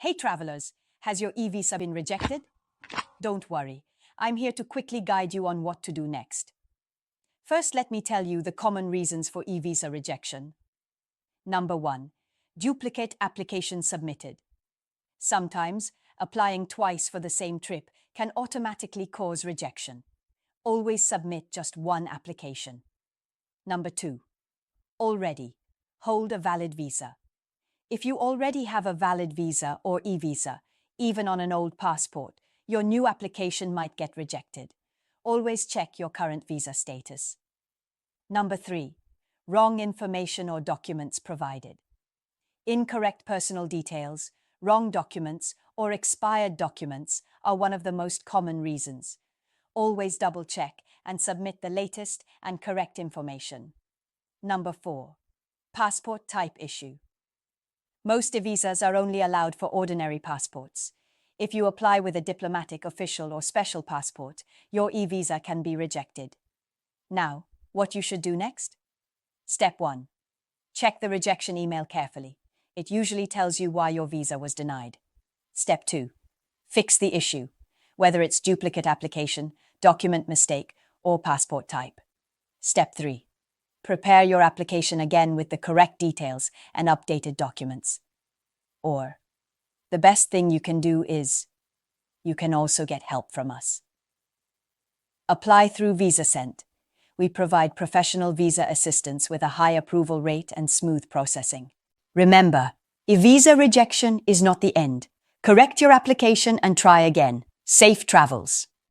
Hey travelers, has your eVisa been rejected? Don't worry, I'm here to quickly guide you on what to do next. First, let me tell you the common reasons for eVisa rejection. Number 1. Duplicate application submitted. Sometimes, applying twice for the same trip can automatically cause rejection. Always submit just one application. Number 2. Already hold a valid visa. If you already have a valid visa or eVisa, even on an old passport, your new application might get rejected. Always check your current visa status. Number 3. Wrong information or documents provided. Incorrect personal details, wrong documents, or expired documents are one of the most common reasons. Always double-check and submit the latest and correct information. Number 4. Passport type issue. Most eVisas are only allowed for ordinary passports. If you apply with a diplomatic, official, or special passport, your eVisa can be rejected. Now, what you should do next? Step 1. Check the rejection email carefully. It usually tells you why your visa was denied. Step 2. Fix the issue, whether it's duplicate application, document mistake, or passport type. Step 3. Prepare your application again with the correct details and updated documents. Or, the best thing you can do is, you can also get help from us. Apply through VisaSend. We provide professional visa assistance with a high approval rate and smooth processing. Remember, eVisa rejection is not the end. Correct your application and try again. Safe travels.